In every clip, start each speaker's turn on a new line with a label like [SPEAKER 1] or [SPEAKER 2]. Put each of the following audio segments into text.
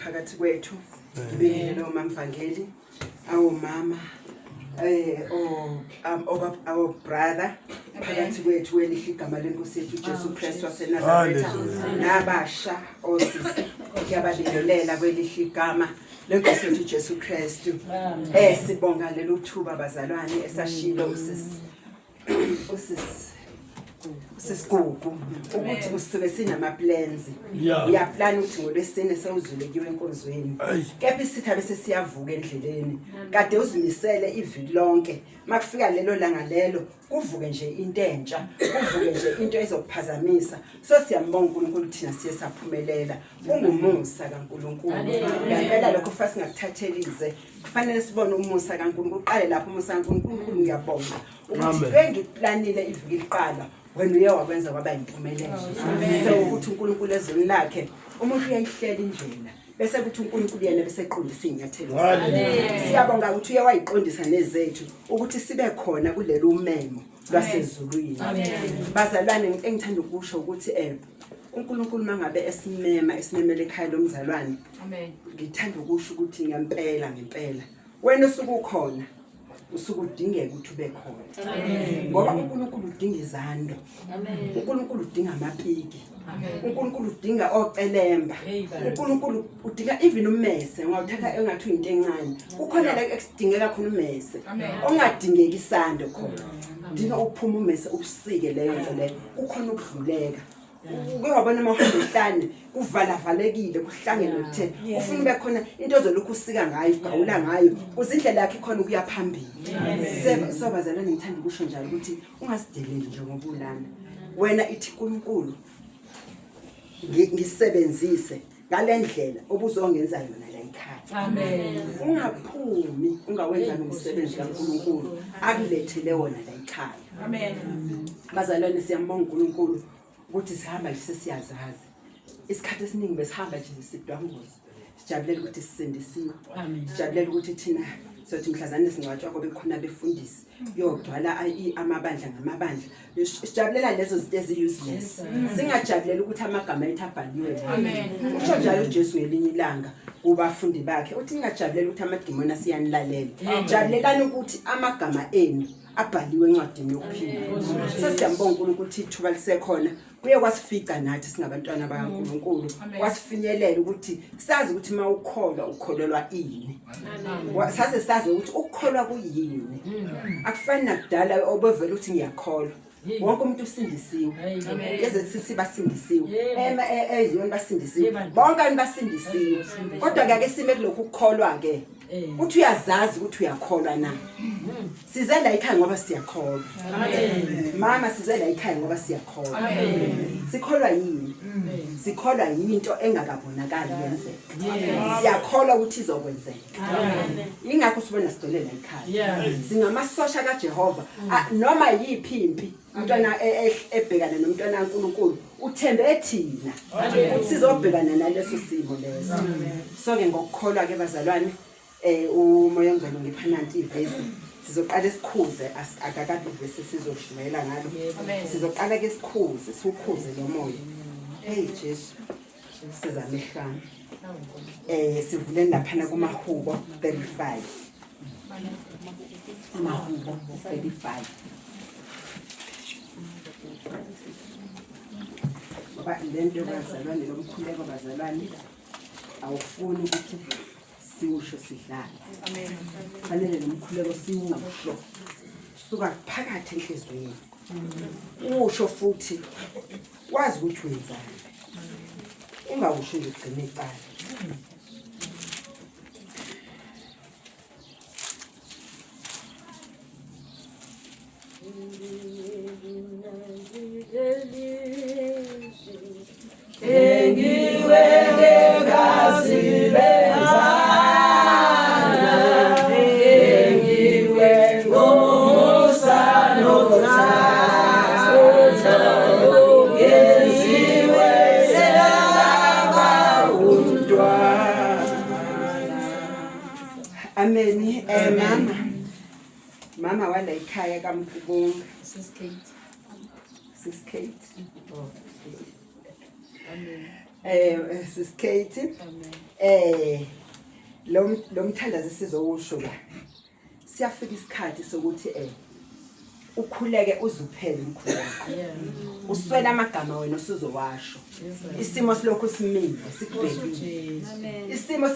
[SPEAKER 1] phakathi kwethu ngibingelele noma mvangeli awumama our brother phakathi kwethu welihle igama lenkosi yethu Jesu Kristu waseNazaretha nabasha osisi ngiyababingelela kwelihle igama lenkosi yethu Jesu Kristu sibonga lelo thuba bazalwane esashilo usisigugu ukuthi usisuke sinama plans uyaplan ukuthi ngolwesine sewuzulekiwe enkonzweni kepha isithabe sesiyavuka endleleni kade uzimisele iviki lonke makufika lelo langa lelo kuvuke nje into entsha kuvuke nje into ezokuphazamisa so siyambonga uNkulunkulu thina siye saphumelela ungumusa kaNkulunkulu ngempela lokho fasi singakuthathelize kufanele sibone umusa kaNkulunkulu uqale lapho umusa kaNkulunkulu ngiyabonga ukuthi bengiplanile iviki liqala wena uye wakwenza kwaba impumelelo so ukuthi uNkulunkulu ezweni lakhe umuntu uyayihlela indlela bese kuthi uNkulunkulu yena bese eqondisa inyathelo siyabonga ukuthi uye wayiqondisa nezethu ukuthi sibe khona kulelo umemo lwasezulwini bazalwane engithanda ukusho ukuthi uNkulunkulu mangabe esimemele ekhaya lomzalwane ngithanda ukusho ukuthi ngempela wena usukukhona usukudingeka ukuthi ube khona ngoba uNkulunkulu udinga izando uNkulunkulu udinga amapiki uNkulunkulu udinga ocelemba uNkulunkulu udinga even ummese ngawuthatha engathi into encane ukhona la ekudingeka khona ummese ongadingeki isando khona dinga ukuphuma ummese ubusike leyo nto leyo ukhona ukudluleka Ngiyabona amahubo ehlane kuvalavalekile kuhlangene nokuthe ufuna ube khona into ozolokhu usika ngayo ugawula ngayo kuzindlela yakhe khona ukuya phambili sobazalwane ngithanda ukusho njalo ukuthi ungasideleli nje ngoba ulana wena ithi uNkulunkulu ngisebenzise ngalendlela obuzongenza yona la ekhaya.
[SPEAKER 2] Amen.
[SPEAKER 1] Ungaphumi ungawenza umsebenzi kaNkulunkulu akulethele wona la ekhaya.
[SPEAKER 2] Amen.
[SPEAKER 1] Bazalwane siyambonga uNkulunkulu ukuthi sihamba nje sesiyazazi. Isikhathi esiningi besihamba nje sidwanguza. Sijabulela ukuthi sisindisiwe.
[SPEAKER 2] Amen.
[SPEAKER 1] Sijabulela ukuthi thina sothi mhlazane singcwatshwa kobe khona befundisi yogcwala amabandla ngamabandla. Sijabulela lezo zinto ezi-useless. Singajabulela ukuthi amagama ethu abhaliwe.
[SPEAKER 2] Amen.
[SPEAKER 1] Usho njalo uJesu ngelinye ilanga kubafundi bakhe uthi ningajabulela ukuthi amadimoni asiyanilalela. Jabulelani ukuthi amagama enu abhaliwe encwadini yokuphila. Sesiyambonga uNkulunkulu ukuthi ithuba lisekhona kuye kwasifica nathi singabantwana bakaNkulunkulu. Wasifinyelela ukuthi sazi ukuthi mawukholwa ukholelwa ini. Sase sazi ukuthi ukukholwa kuyini. Akufani nakudala obevela ukuthi ngiyakholwa. Wonke umuntu usindisiwe. Yeze sibasindisiwe. Eziyoni basindisiwe. Bonke abantu basindisiwe. Kodwa ke sime kulokhu ukukholwa ke. Uthi uyazazi ukuthi uyakholwa na. Size la ekhaya ngoba siyakholwa. Mama size la ekhaya ngoba siyakholwa. Sikholwa yini? Sikholwa into engakabonakali yenzeka. Siyakholwa ukuthi izokwenzeka. Ingakho sibona sidolela ekhaya. Singamasosha kaJehova noma yiphi impi umntwana ebhekana nomntwana kaNkulunkulu uthembe thina ukuthi sizobhekana naleso simo leso. So ke ngokukholwa ke bazalwane umoya ngalo ngiphananti ivesi sizoqala isikhuze akakade ivesi sizoshumela ngalo. Sizoqala ke isikhuze sikhuze lo moya. Hey Jesu sizamehlana. Sivuleni lapha kumahubo 35. Mahubo 35. Lento bazalwane lomkhuleko bazalwane awufuni ukuthi siwusho sidlala. Amen. Fanele nomkhuleko siwusho suka phakathi enhlizweni. Usho futhi wazi ukuthi wenzani. Ungawusho nje ugcine icala. Amen. Mama wala ekhaya kaMphubunga. Sis Kate. Amen. Sis Kate. Amen. Lo mthandazo sizowusho la. Siyafika isikhathi sokuthi ukhuleke uzuphele umkhuleko. Uswela amagama wena usuzowasho. Isimo silokho simile sikubhekile. Isimo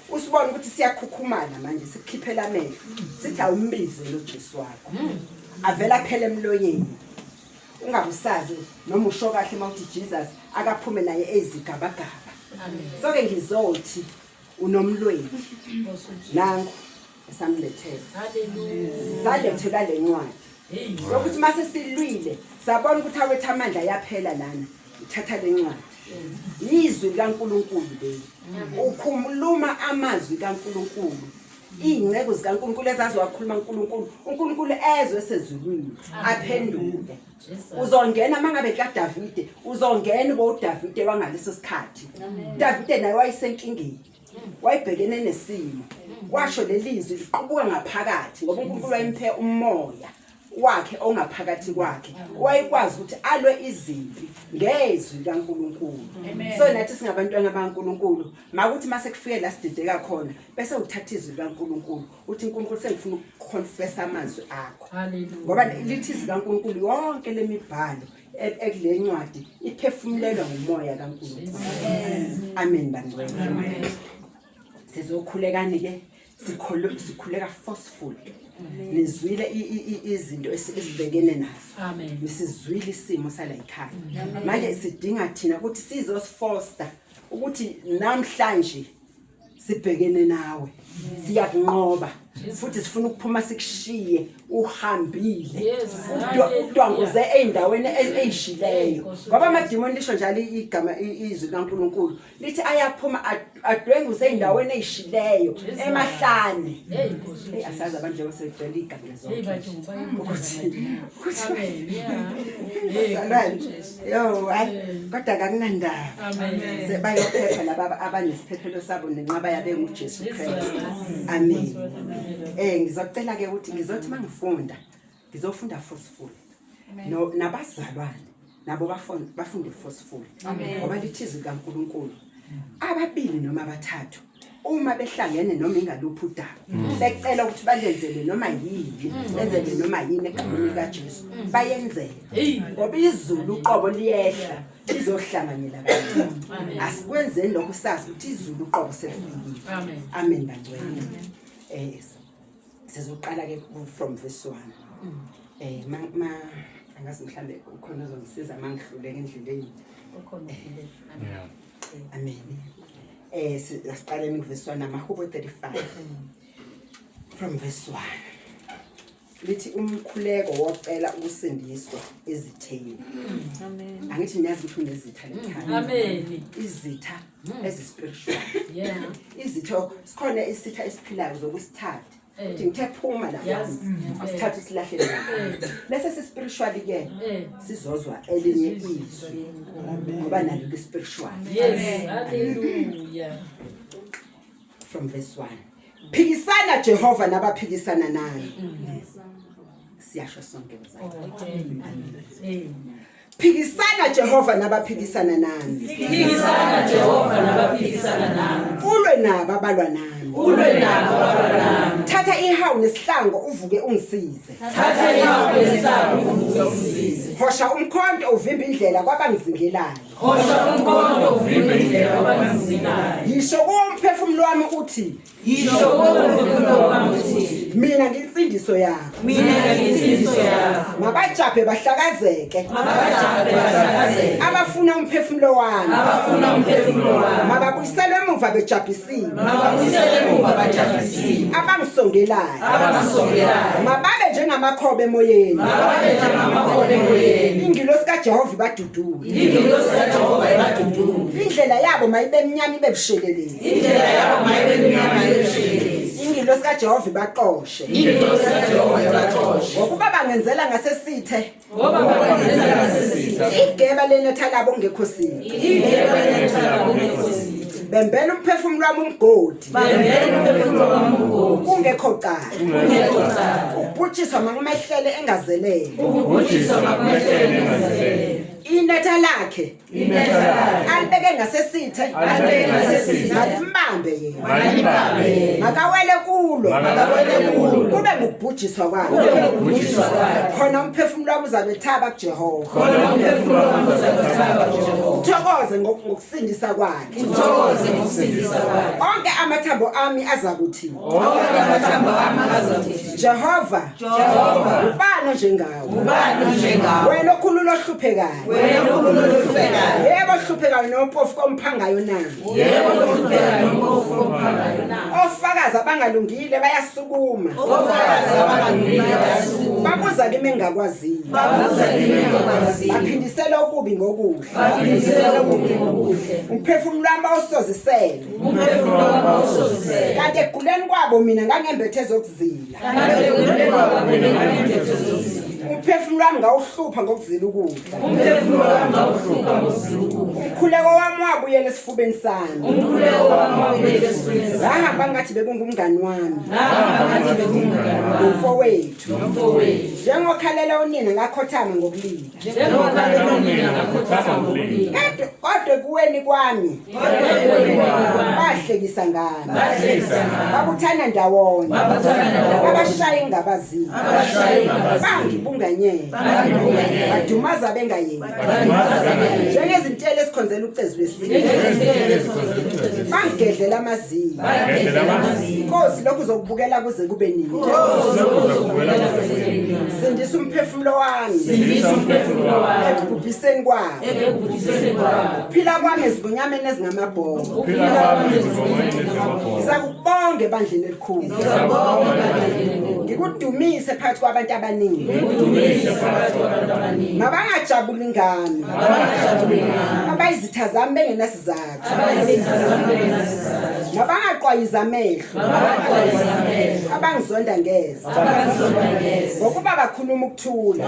[SPEAKER 1] usibona ukuthi siyakhukhumala manje sikukhiphela amehlo. Sithi awumbize lo Jesu wakho. Avela phela emloyeni. Ungabusazi noma usho kahle mawuthi Jesus akaphume naye ezigabagaba. So ke ngizothi unomlweni. Nangu esamlethela. Hallelujah. Salethela lencwadi. Ukuthi mase silwile sabona ukuthi awethu amandla yaphela lana uthatha lencwadi. Izwi kaNkulunkulu le. Ukhuluma amazwi kaNkulunkulu. Ingcebo zikaNkulunkulu ezaziwakhuluma uNkulunkulu ezwe sezulwini aphendule. Uzongena mangabe kaDavide uzongena boDavide wangaleso sikhathi. Davide naye wayesenkingeni. Wayebhekene nesimo. Washo lelizwi liqubuka ngaphakathi ngoba uNkulunkulu wayemphe umoya wakhe ongaphakathi kwakhe. Wayekwazi ukuthi alwe izimpi ngezwi kaNkulunkulu. So nathi singabantwana bakaNkulunkulu makuthi mase kufike la sidideka khona bese uthatha izwi kaNkulunkulu uthi uNkulunkulu sengifuna ukuconfess amazwi akho. Hallelujah. Ngoba lithi izwi kaNkulunkulu yonke lemibhalo ekule ncwadi iphefumulelwa ngumoya kaNkulunkulu. Amen bangcwele. Sizokhulekani ke sikhuleka forceful. Nizwile izinto esibhekene nazo. Amen. Nisizwile isimo sala ekhaya. Manje sidinga thina ukuthi sizosifoster ukuthi namhlanje sibhekene nawe. Siyakunqoba futhi sifuna ukuphuma sikushiye uhambile udwanguze eindaweni ezishileyo ngoba amadimoni lisho njalo igama izwi kaNkuluNkulu lithi ayaphuma adwenguze eindaweni ezishileyo emahlane asazi abantu nje basebhela igama zonke yo kodwa kakunandaba sebayophepha laba abanesiphephelo sabo nenqaba yabe nguJesu Christ amen. Ngizocela ke ukuthi ngizothi mangifunda ngizofunda forceful no nabazalwane nabo bafunde forceful ngoba lithizi kaNkuluNkulu ababili noma abathathu uma behlangene noma ingaluphi udaba becela ukuthi balenzele noma yini benzele noma yini egameni kaJesu bayenzele ngoba izulu uqobo liyehla lizohlanganyela abantu asikwenzeni lokho sazi ukuthi izulu uqobo selifikile amen bantwana. Sizoqala ke from verse 1 ma angazi mhlambe ukhona ozongisiza mangihluleke endleleni amen. Siqaleni verse 1 Mahubo 35 from verse 1 lithi umkhuleko wocela ukusindiswa ezitheni amen. Angithi niyazi ukuthi unezitha lekhaya amen. Izitha ezispiritual izitho sikhona isitha esiphilayo zokusithatha uthi ngithe phuma la asithatha isilahle la bese sespiritually ke sizozwa elinye izwi ngoba nalo ke spiritual hallelujah. From verse 1 phikisana Jehova nabaphikisana nani siyasho sonke bazali phikisana Jehova nabaphikisana nani phikisana Jehova nabaphikisana nani ulwe nabo abalwa nani ulwe nabo abalwa nani thatha ihawu nesihlango uvuke ungisize thatha ihawu nesihlango uvuke ungisize hosha umkhonto uvimba indlela kwabangizingelayo hosha umkhonto uvimba indlela kwabangizingelayo yisho umphefumulo wami uthi yisho umphefumulo wami uthi mina ngiyinsindiso yakho mina ngiyinsindiso yakho mabajabhe bahlakazeke abafuna umphefumulo wami abafuna umphefumulo wami mababuyisele emuva bejabhisile mababuyisele emuva bajabhisile abangisongelayo mababe njengamakhobe emoyeni mababe njengamakhobe emoyeni ingilosi kaJehova ibadudule ingilosi kaJehova ibadudule indlela yabo mayibe mnyama ibe bushelelezi indlela yabo mayibe mnyama ibe bushelelezi ingilosi kaJehova ibaqoshe ingilosi kaJehova ibaqoshe ngokuba bangenzela ngasesithe ngoba bangenzela ngasesithe igeba lenetha labo ngekho sini igeba lenetha labo ngekho sini bembela umphefumulo wami umgodi bembela umphefumulo wami umgodi ungekho cala ungekho cala ubhujiswa makumehlele engazelele ubhujiswa makumehlele engazelele inetha lakhe alibeke ngasesithe alibeke ngasesithe malimbambe yena malimbambe makawele kulo kube ngubhujiswa kwakhe khona umphefumulo wami uzabe thaba kuJehova khona umphefumulo wami uzabe thaba kuJehova uthokoze ngokusindisa kwakhe uthokoze ngokusindisa kwakhe onke amathambo ami azakuthi onke amathambo ami azakuthi Jehova ubani njengawe wena okhulula ohluphekayo yebo hluphekayo nompofu komphangayo na yebo hluphekayo nompofu komphangayo na ofakazi abangalungile bayasukuma ofakazi abangalungile bayasukuma babuza kimi engakwaziyo baphindisela okubi ngokuhle umphefumulo wami awusozisele kanti eguleni kwabo mina ngangembethe ezokuzila umphefumulo wami ngawuhlupha ngokuzila ukudla umkhuleko wami wabuyela esifubeni sami ngahamba ngathi bekungumngani wami umfowethu njengokhalela unina ngakhothama ngokulila kodwa kuweni kwami bahlekisa ngami babuthana ndawonye babashaya ingabaziyo bangibunganyela badumaza bengayeni njengezintelo esikhonzela ucezu lwesizwe bangigedlela amazinyo Nkosi lokhu uzokubukela kuze kube nini sindisa umphefumulo wami ekubhubhiseni kwabo phila kwami ezibunyameni ezingamabhongo ngizakubonga ebandleni elikhulu ngikudumise phakathi kwabantu abaningi mabangajabuli ngami abayizitha zami bengenasizathu mabangaqwayiza amehlo abangizonda ngeze ngokuba bakhuluma ukuthula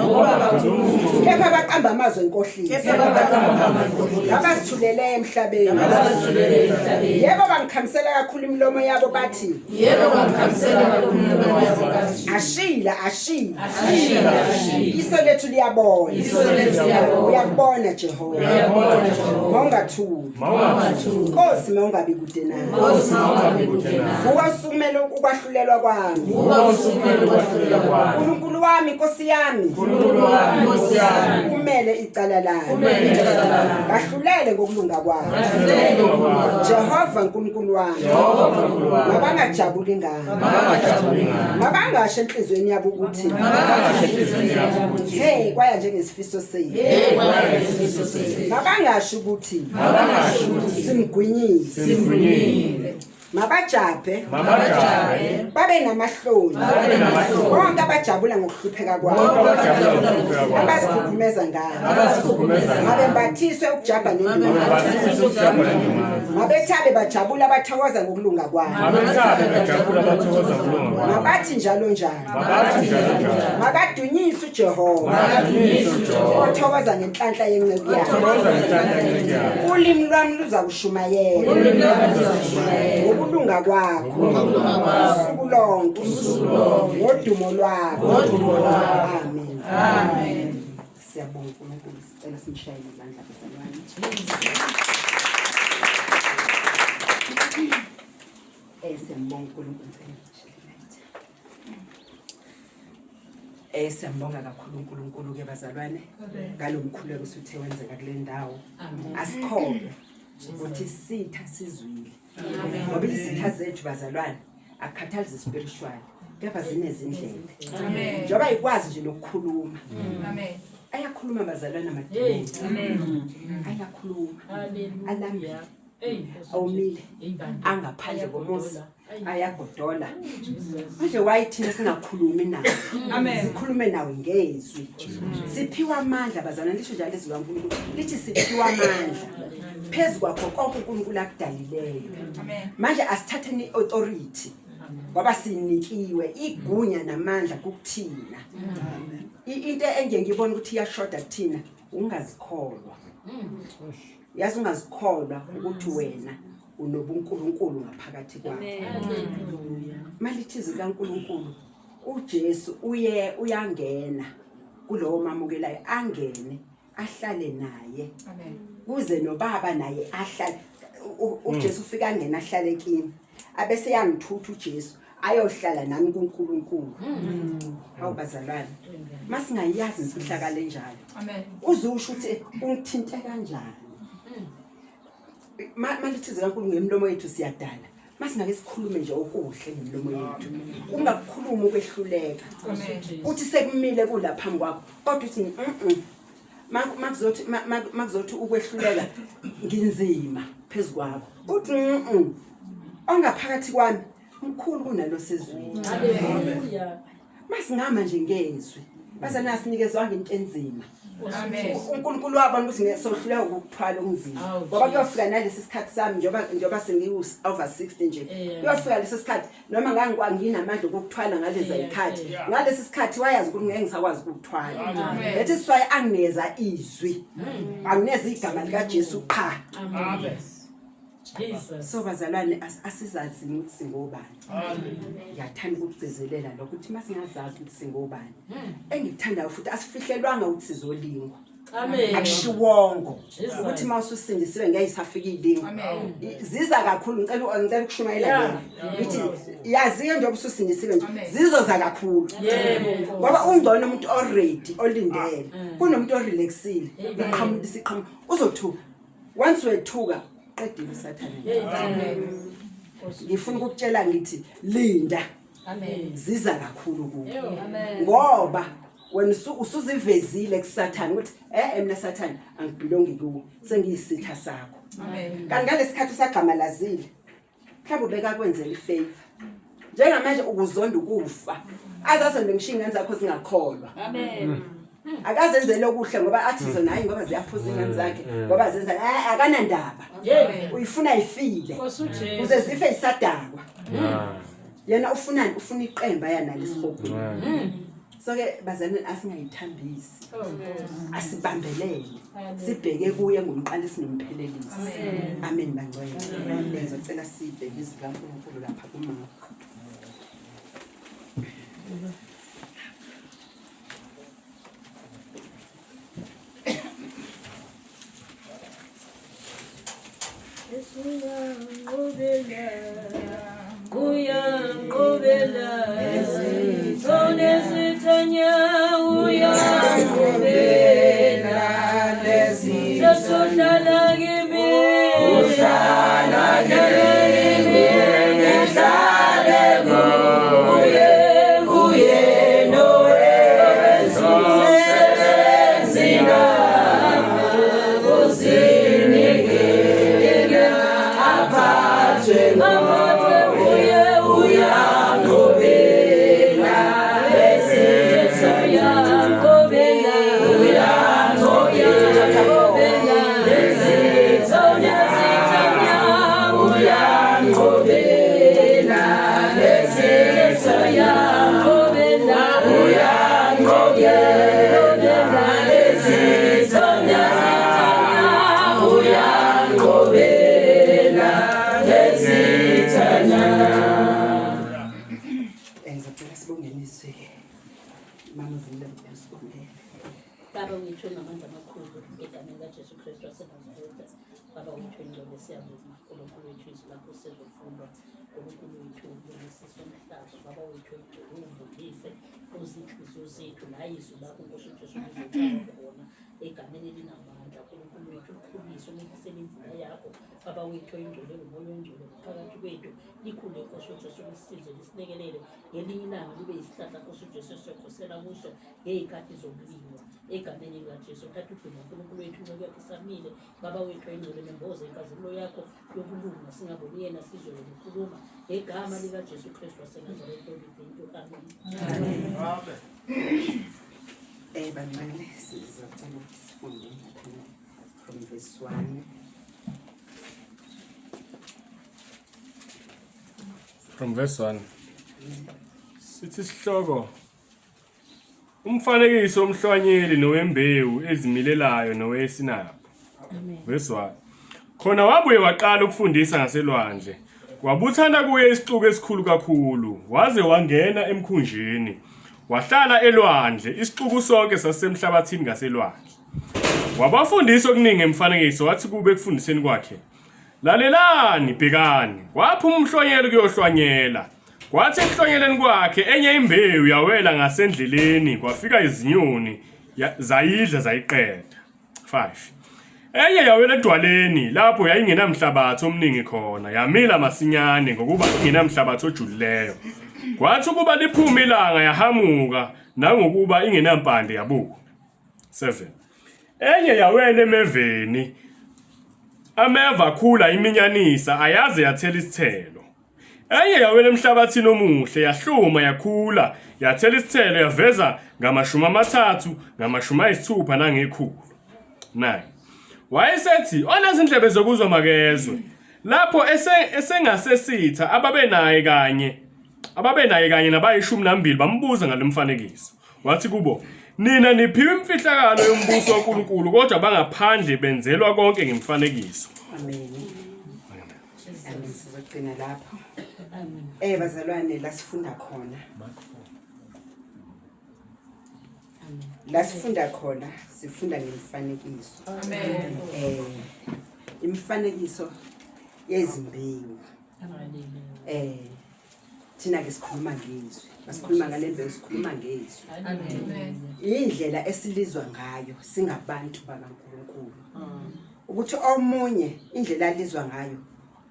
[SPEAKER 1] kepha baqamba amazwi enkohlisa abasithulele emhlabeni yebo bangikhamisela kakhulu imilomo yabo bathi ashila iso lethu liyabona uyakubona Jehova mawungathuli Nkosi mawungabi kude nami ukwasumela ukwahlulelwa kwami uNkulunkulu wami Nkosi yami umele icala lami bahlulele ngokulunga kwami Jehova uNkulunkulu wami mabangajabuli ngami mabangasho enhlizweni yabo ukuthi hey kwaya njengesifiso sethu mabangasho ukuthi simgwinyile mabajabhe babe namahloni bonke abajabula ngokuhlupheka kwabo abasikhukhumeza ngabo mabembathiswe ukujabha nendima mabethabe bajabula bathokoza ngokulunga kwabo mabathi njalo makadunyiswe uJehova othokoza ngenhlanhla yenceku yakhe ulimi lwami luza kushumayela ukulunga kwakho usuku lonke ngodumo lwakho amen siyabonga uNkulunkulu sicela simshayele izandla bezalwane siyabonga uNkulunkulu siyabonga kakhulu uNkulunkulu ke bazalwane ngalomkhuleko usuthe wenzeka kule ndawo asikholwe ukuthi sitha sizwile ngoba izitha zethu bazalwane akukhathalize spiritual kepha zinezindlela njengoba ikwazi nje nokukhuluma ayakhuluma bazalwane amadimoni ayakhuluma alambile awumile angaphandle komuzi ayagodola manje wayithina singakhulumi nawe sikhulume nawe ngezwi siphiwa amandla bazalwane lisho njalo izwi kaNkulunkulu lithi siphiwa amandla phezu kwakho konke uNkulunkulu akudalileyo manje asithatheni iauthority ngoba sinikiwe igunya namandla kukuthina into engiyibona ukuthi iyashoda kuthina ungazikholwa yazi ungazikholwa ukuthi wena unobuNkulunkulu ngaphakathi kwakho malithi izwi kaNkulunkulu uJesu uyangena kulowo mamukelayo angene ahlale naye kuze nobaba naye ahlale uJesu ufika angena ahlale kimi abese yangithutha uJesu ayohlala nami kuNkulunkulu awubazalwane masingayazi isihlakale njalo uzusho ukuthi ungithinte kanjani malithi izwi kaNkulunkulu ngemilomo yethu siyadala masingake sikhulume nje okuhle ngemilomo yethu ungakukhuluma ukwehluleka uthi sekumile kula phambi kwakho kodwa uthi makuzothi ukwehluleka nginzima phezukwayo uthi ongaphakathi kwami mkhulu kunalo sezweni haleluya masingama nje ngezwi bazana sinikezwa into enzima uNkulunkulu wabona ukuthi ngisohluleka ukuthwala okunzima ngoba kuyofika nalesi sikhathi sami njoba sengiwu over 60 nje kuyofika lesi sikhathi noma nganginamandla okuthwala ngalezi izikhathi ngalesi sikhathi wayazi ukuthi ngeke ngisakwazi ukuthwala lethi siwaye angineza izwi angineza igama lika Jesu qha amen so bazalwane asizazi ukuthi singobani ngiyathanda ukugcizelela lokuthi masingazazi ukuthi singobani engikuthanda futhi asifihlelwanga ukuthi sizolingwa amen akushiwongo ukuthi mawususindisiwe ngiyisafika ilingo ziza kakhulu ngicela ukushumayela ngithi yazi njengoba ususindisiwe nje zizoza kakhulu yebo ngoba ungcono umuntu already olindele kunomuntu orelaxile iqhamuka isiqhamuka uzothuka once wethuka qedile sathana amen ngifuna ukukutshela ngithi linda amen ziza kakhulu kuwe ngoba wena usuzivezile kuSathane ukuthi mina Sathane angibelongi kuwe sengiyisitha sakho. Amen. Kanti ngalesikhathi usagamalazile mhlawumbe ubeka kwenzela ifavor. Njengamanje ukuzonda ukufa. Azazonde ngishinga zakho zingakholwa. Amen. Akazenzele okuhle ngoba athi zona hayi ngoba ziyaphuza ingane zakhe ngoba zenza akanandaba. Uyifuna ifile. Uze zife isadakwa. Yena ufunani ufuna iqemba yana lesibhokweni. So ke bazalwane asingayithambisi. Asibambelele. Sibheke kuye ngomqalisi nomphelelisi. Amen bangcwele. Ngizocela sibheke izwi kaNkulunkulu lapha kuMark.
[SPEAKER 2] Baba wethu namandla amakhulu egameni likaJesu Kristu waseNazaretha. Baba wethu ingcwele siyabonga uNkulunkulu wethu izwi lakho sizofundwa. uNkulunkulu wethu ubulisise umhlaba. Baba wethu uvukise izinhliziyo zethu la izwi lakho Nkosi Jesu lizokhona khona egameni elinamandla. uNkulunkulu wethu ukhulise unikisele imvula yakho. Baba wethu ingcwele umoya ongcwele phakathi kwethu likhule Nkosi Jesu lisize lisilekelele ngelinye ilanga libe isihlahla Nkosi Jesu sokhosela kuso ngezikhathi zokulima. Egameni likaJesu thatha udumo uNkulunkulu wethu ngoba kusamile. Baba wethu engcwele nemboze inkazimulo yakho yokulunga singaboni yena sizwe ukukhuluma ngegama likaJesu Kristu waseNazaretha. Amen.
[SPEAKER 1] Bangcwele sizocela ukuthi sifunde from verse 1.
[SPEAKER 3] From verse 1. Sithi sihloko umfanekiso omhlwanyeli nowembewu ezimilelayo nowesinapho. Verse 1. Khona wabuye waqala ukufundisa ngaselwandle. Wabuthana kuye isixuku esikhulu kakhulu, waze wangena emkhunjini. Wahlala elwandle, isixuku sonke sasemhlabathini ngaselwandle. Wabafundisa okuningi emfanekiso, wathi kube ekufundiseni kwakhe, lalelani bhekani. Waphuma umhlwanyeli kuyohlwanyela. Kwathi ekuhlwanyeleni kwakhe enye imbewu yawela ngasendleleni, kwafika izinyoni zayidla zayiqeda. 5. Enye yawela edwaleni lapho yayingenamhlabathi omningi khona, yamila masinyane ngokuba ingenamhlabathi ojulileyo. Kwathi ukuba liphuma ilanga yahamuka nangokuba ingenampande yabuka. 7. Enye yawela emeveni, ameva akhula iminyanisa ayaze yathela isithelo. Enye yawela emhlabathini omuhle, yahluma yakhula, yathela isithelo yaveza ngama30, ngama60 nangekhulu. 9. Wayesethi onezindlebe zokuzwa makezwe. Lapho esengasesitha ababenaye kanye nabayishumi bambuza ngalemfanekiso. Wathi kubo, nina niphiwe imfihlakalo yombuso kaNkulunkulu, kodwa bangaphandle benzelwa konke ngemfanekiso.
[SPEAKER 1] Amen. Amen. Sizogcina lapho. Bazalwane lasifunda khona. Lasifunda khona, sifunda ngemfanekiso. Amen. Imfanekiso yezimbewu. Thina ke sikhuluma ngezwi. Masikhuluma ngalembewu sikhuluma ngezwi. Amen. Indlela esilizwa ngayo singabantu bakaNkulunkulu. Ukuthi omunye indlela alizwa ngayo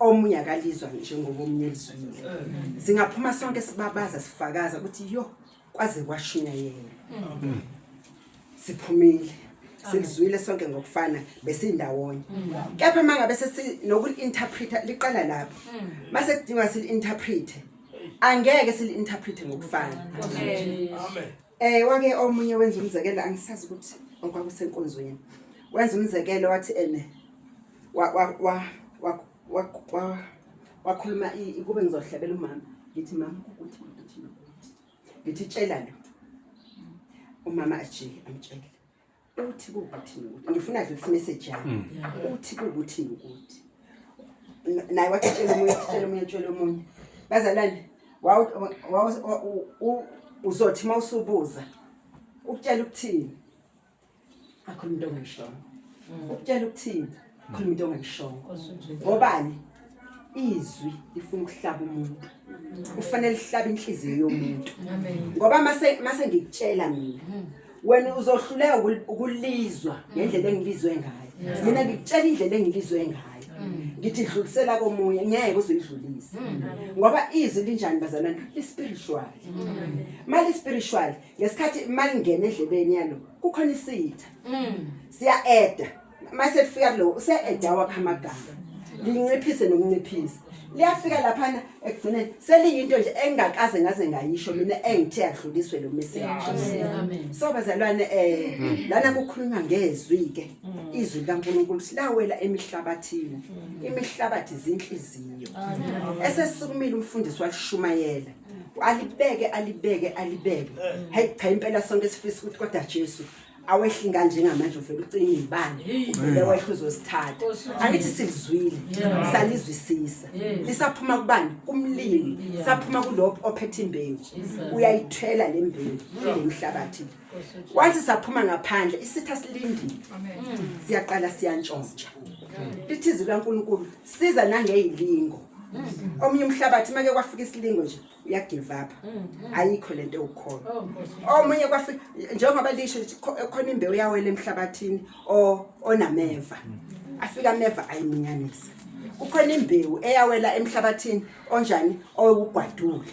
[SPEAKER 1] omunye akalizwa njengoba omunye elizwile. Singaphuma sonke sibabaza sifakaza ukuthi kwaze kwashunyayela. Siphumile. Silizwile sonke ngokufana besindawonye. Kepha mangabe nokulinterpreta liqala lapho. Mase kudinga sili-interprete. Angeke sili-interprete ngokufana.
[SPEAKER 2] Amen.
[SPEAKER 1] Wake omunye wenza umzekelo angisazi ukuthi okwakusenkonzweni. Wenza umzekelo wathi wakhuluma kube ngizohlebela umama. Ngithi mama ukuthi ngithi tshela lo. Umama ajike amtshela. Uthi kubuthi ukuthi ngifuna nje ukuthi message yami. Uthi kubuthi ukuthi. Naye wathi tshela umunye. Bazalwane uzothi mawusubuza ukutshela ukuthini akhuluma into ongayishongo ukutshela ukuthini akhuluma into ongayishongo ngobani izwi lifuna ukuhlaba umuntu kufanele lihlabe inhliziyo yomuntu ngoba mase ngikutshela mina wena uzohluleka ukulizwa ngendlela engilizwe ngayo mina ngikutshela indlela engilizwe ngayo ngithi dlulisela komunye ngeke uzuyidlulisa ngoba izwi linjani bazalwane lispiritual mali spiritual ngesikhathi mali ngene endlebeni yalo kukhona isitha siya eda mase lifika lo use-eda wakhe amagama linciphise nokunciphisa liyafika laphana ekugcineni seliyinto nje engakaze ngaze ngayisho mina engithe yadluliswe lo message. So bazalwane lana kukhulunywa ngezwi ke izwi likaNkulunkulu silawela emihlabathini imihlabathi izinhliziyo esesikumile umfundisi washumayela alibeke hey cha impela sonke sifisa ukuthi kodwa Jesu awehlinga njengamanje uvela ucina izibane uvela wehla uzosithatha angithi silizwile salizwisisa lisaphuma kubani kumlimi saphuma kulopho ophethe imbewu uyayithela le mbewu emhlabathi once saphuma ngaphandle isitha silindile siyaqala siyantshontsha lithi izwi likaNkulunkulu siza nangeyilingo omunye umhlabathi make kwafika isilingo nje uyagive up ayikho lento yokukhona omunye kwafika njengoba lisho khona imbewu yawela emhlabathini onameva afika ameva ayiminyanisa kukhona imbewu eyawela emhlabathini onjani owugwadule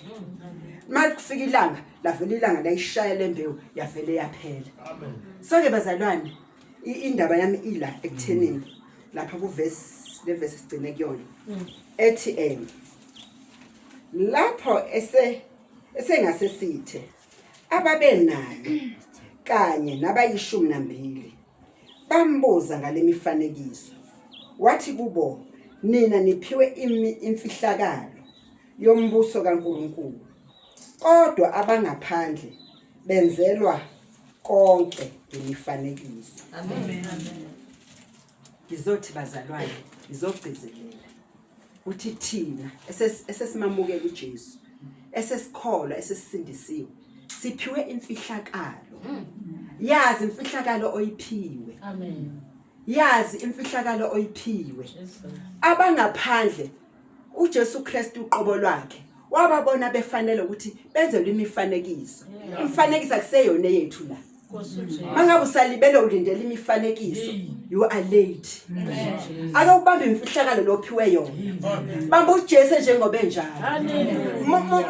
[SPEAKER 1] makufika ilanga lavela ilanga layishaya lembewu yavele yaphela so ke bazalwane indaba yami ila ekuthenini lapha leverse sigcine kuyona ethi lapho esengasesithe ababenayo kanye nabayishumi nambili bambuza ngalemifanekiso wathi kubo nina niphiwe imfihlakalo yombuso kaNkulunkulu kodwa abangaphandle benzelwa konke ngemifanekiso. Amen. Ngizothi bazalwane ngizogcizelela uthi thina esesimamukela uJesu esesikholwa esesindisiwe siphiwe imfihlakalo yazi imfihlakalo oyiphiwe. Amen. Yazi imfihlakalo oyiphiwe abangaphandle uJesu Kristu uqobo lwakhe wababona befanele ukuthi benzelwe imifanekiso imfanekiso akuseyona yethu la mangabe usalibele ulindele imifanekiso you are late. Ake ubambe imfihlakalo lophiwe yona bamba uJesu njengoba enjalo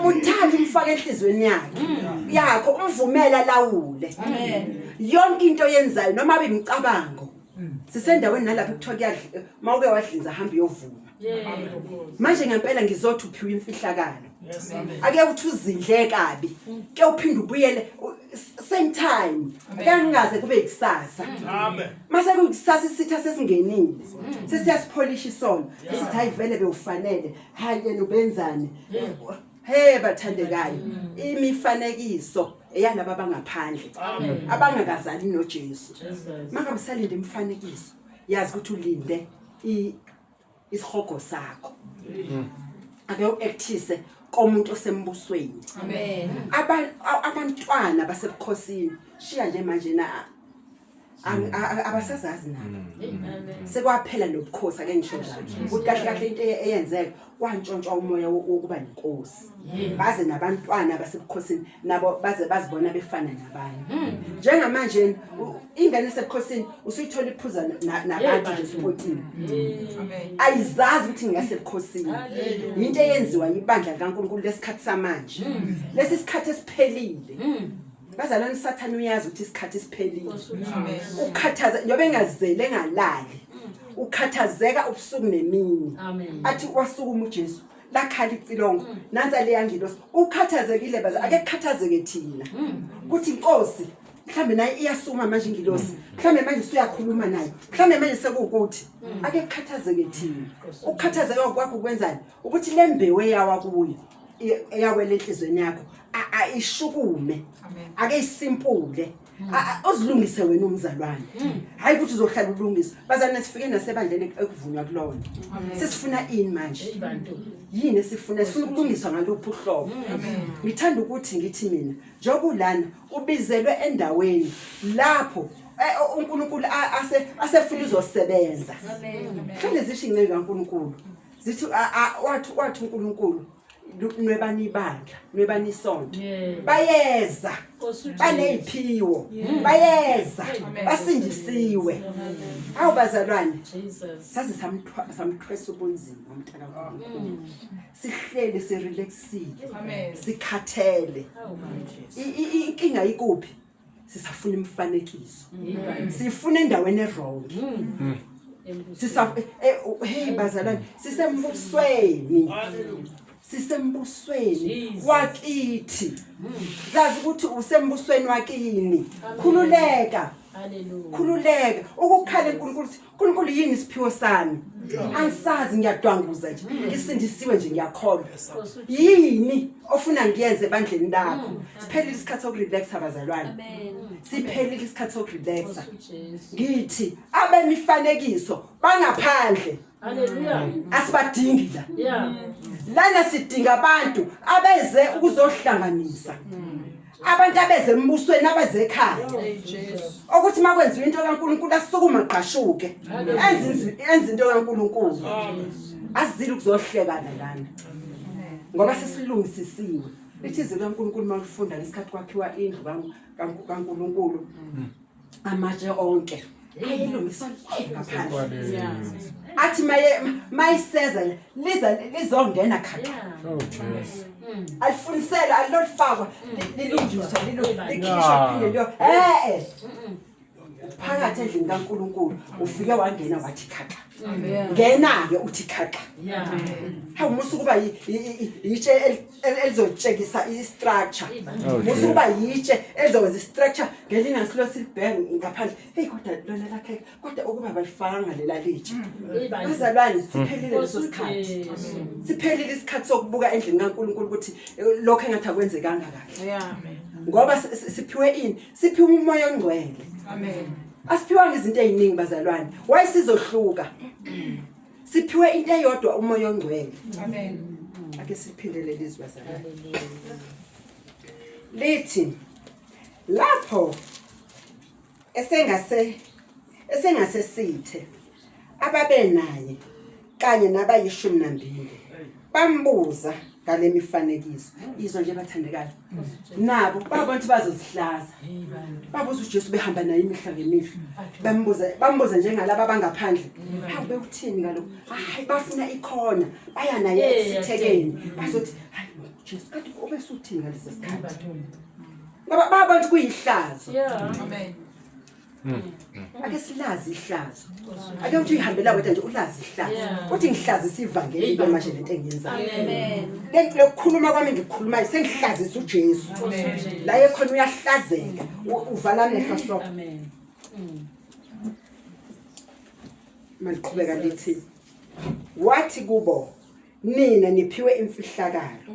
[SPEAKER 1] muthanda umfaka enhlizweni yakho umvumela lawule yonke into yenzayo noma abimicabango sisendaweni nalapho kuthiwa mawuke wadlinza hamba yovuma manje ngempela ngizothi uphiwe imfihlakalo ake uthi uzindle kabi ke uphinde ubuyele same time kangaze kube ikusasa. Amen. Mase kuyikusasa isitha sesingenile sesiyasipholisha isona sithi ayivele bewufanele hayi yena ubenzani hey bathandekayo imifanekiso eyalabo abangaphandle abangakazali noJesu mangabe usalinde imifanekiso yazi ukuthi ulinde isihogo sakho ake uactise komuntu osembusweni. Amen. Abantwana basebukhosini shiya nje manje abasazazi nabo sekwaphela nobukhosi ake ngisho njalo ukuthi kahle kahle into eyenzeka kwantshontshwa umoya wokuba nenkosi baze nabantwana basebukhosini nabo baze bazibona befana nabanye njengamanje ingane esebukhosini usuyithola iphuza nabantu nje sipotini ayizazi ukuthi ngasebukhosini into eyenziwa ibandla kaNkulunkulu lesikhathi samanje lesi sikhathi esiphelile bazalwane sathana uyazi ukuthi isikhathi siphelile ukhathaza njobe engazele engalali ukhathazeka ubusuku nemini athi wasukuma uJesu lakhala icilongo nanza leyangilosi ukhathazekile baza ake kukhathazeke thina ukuthi inkosi mhlambe naye iyasuma manje ingilosi mhlambe manje usuyakhuluma naye mhlambe manje sekuwukuthi ake kukhathazeke thina ukukhathazeka kwakho kwenzani ukuthi lembewe yawa kuyo eyawela enhlizweni yakho ayishukume ake isimpule uzilungise wena umzalwane hayi ukuthi uzohlala ulungisa bazana sifike nasebandleni ekuvunywa kulona sesifuna ini manje yini sifuna ukulungiswa ngaluphi uhlobo ngithanda ukuthi ngithi mina njengoba lana ubizelwe endaweni lapho uNkulunkulu asefuna uzosebenza khona zisho inceke kaNkulunkulu zithi wathi uNkulunkulu nwebani ibandla nwebani isonto bayeza baneziphiwo bayeza basindisiwe awubazalwane sazi samthwesa ubunzima umntaka kaNkulunkulu sihlele sirelaxile sikhathele inkinga ikuphi sisafuna imifanekiso sifuna endaweni errong hey bazalwane sisembusweni wakithi zazi ukuthi usembusweni wakini khululeka ukukhala uNkulunkulu yini isiphiwo sami angisazi ngiyadwanguza nje ngisindisiwe nje ngiyakholwa yini ofuna ngiyenze ebandleni lakho siphelile isikhathi sokurelaxa abazalwane siphelile isikhathi sokurelaxa ngithi abemifanekiso bangaphandle haleluya asibadingi la lana sidinga abantu abeze ukuzohlanganisa abantu abeze embusweni abeze ekhaya ukuthi makwenziwa into kaNkulunkulu asukuma qashuke enze into kaNkulunkulu azizile ukuzohlekana lana ngoba sesilungisisiwe ithizwe kaNkulunkulu makufunda ngesikhathi kwakhiwa indlu kaNkulunkulu amatshe onke ayilungiswa ngaphandle athi mayiseza lizongena khaya alifunisela alilofakwa lilunjiswa likhishwa phinde lo phakathi endlini kaNkulunkulu ufike wangena wathi khaka ngena ke uthi khaka hawu musukuba yitshe elizotshekisa istructure musukuba yitshe elizokwenza istructure ngelinga silo silibheke ngaphandle hey kodwa lona lakhe kodwa ukuba balifanga lela litshe bazalwane siphelile leso sikhathi siphelile isikhathi sokubuka endlini kaNkulunkulu ukuthi lokho engathi akwenzekanga kahle ngoba siphiwe ini siphiwe umoya ongcwele amen asiphiwa izinto eziningi bazalwane wayisizohluka siphiwe into eyodwa umoya ongcwele amen ake siphindele lezi bazalwane lithi lapho esengase sithe ababe naye kanye nabayishumi nambili bambuza ngale mifanekiso izwe nje bathandekayo nabo babona ukuthi bazosihlaza babuza uJesu behamba naye imihla ngemihla bambuza njengalabo abangaphandle hayi bekuthini ngalokho hayi bafuna ikhona baya naye esithekeni bazothi hayi Jesu kanti obesuthini ngalesi sikhathi ngoba babona ukuthi kuyihlazo amen ake silazi ihlazo ake uthi ihambela wedwa nje ulazi ihlazo uthi ngihlazi sivangeli into manje lento engiyenzayo amen lento lokukhuluma kwami ngikhuluma sengihlazisa uJesu la ekhona uyahlazeka uvala amehlo so amen maliqhubeka lithi wathi kubo nina niphiwe imfihlakalo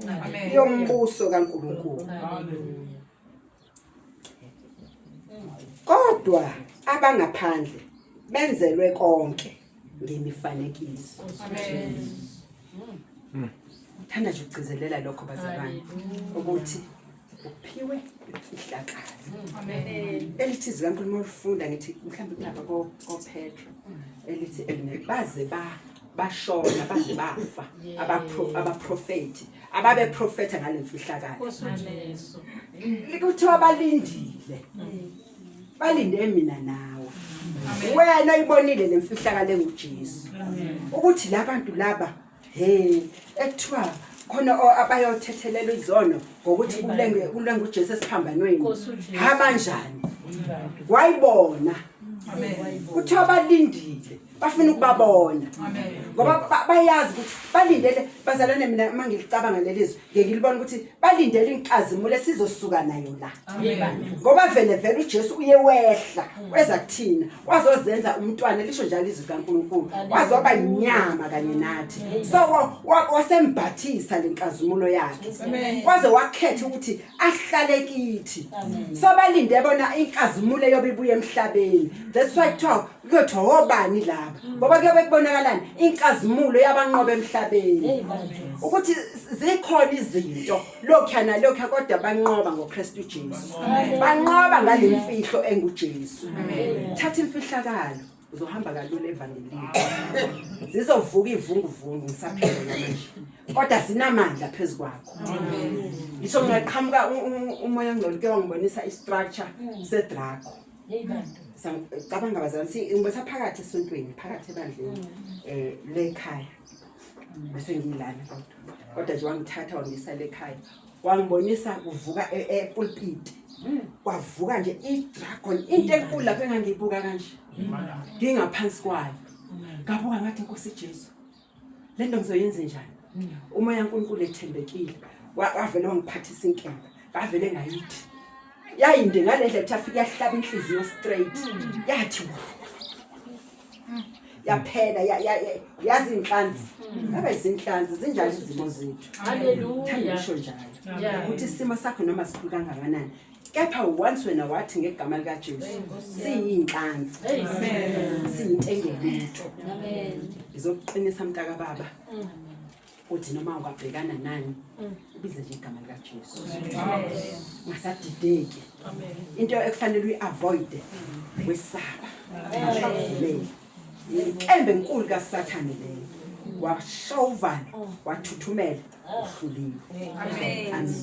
[SPEAKER 1] yombuso kaNkulunkulu kodwa abangaphandle benzelwe konke ngemifanekiso amen thanda nje ukugcizelela lokho bazalwane ukuthi uphiwe imfihlakalo elithi izwi kaNkulunkulu olifunda ngithi mhlawumbe kulapha koPetro elithi baze bashona baze bafa abaprofeti ababeprofeta ngalemfihlakalo likuthiwa balinde mina nawe wena uyibonile lemfihlakalo enguJesu ukuthi labantu laba ekuthiwa khona abayothethelela izono ngokuthi kulenge uJesu esiphambanweni abanjani wayibona kuthiwa balindile bafuna ukubabona ngoba bayazi ukuthi balindele bazalwane mina mangicabanga lelizwe ngekilibona ukuthi balindele inkazimulo esizosuka nayo la ngoba vele uJesu uyewehla weza kuthina wazozenza umntwana lisho njalo izwi kaNkulunkulu wazoba inyama kanye nathi so wasembathisa lenkazimulo yakhe waze wakhetha ukuthi ahlale kithi so balinde bona inkazimulo yobibuye emhlabeni that's why kuthiwa obani laba ngoba kuyobe kubonakalani inkazimulo yabanqobe emhlabeni ukuthi zikhona izinto lokhana lokho kodwa banqoba ngoKristu Jesu banqoba ngalemfihlo enguJesu thatha imfihlakalo uzohamba kalula evangelini zizovuka ivunguvungu ngisaphela manje kodwa sinamandla phezukwakho ngisho ngaqhamuka umoya ngcolo ke wangibonisa istructure sedrago cabanga bazalwane ngibetha phakathi esontweni phakathi ebandleni lekhaya bese ngilana kodwa nje wangithatha wangisa lekhaya wangibonisa kuvuka epulpit kwavuka nje idragon into enkulu lapho engangiyibuka kanje ngingaphansi kwayo ngabuka ngathi Nkosi Jesu lento ngizoyenza njani umoya kaNkulunkulu ethembekile wavele wangiphathisa inkemba ngavele ngayithi yayinde ngalendlela ukuthi afike yahlaba inhliziyo straight yathi yaphela yazi inhlanzi ngabe izinhlanzi zinjalo izimo zethu haleluya ngisho njalo ukuthi isimo sakho noma sikhulu kangakanani kepha once wena wathi ngegama lika Jesu siyinhlanzi siyintengelutho izokuqinisa mntaka baba uthi noma ungabhekana nani ubize nje igama lika Jesu ngasadideki into ekufanele uyiavoid wesaba inkembe enkulu kaSathane leyo washovana wathuthumela uhluliwe amen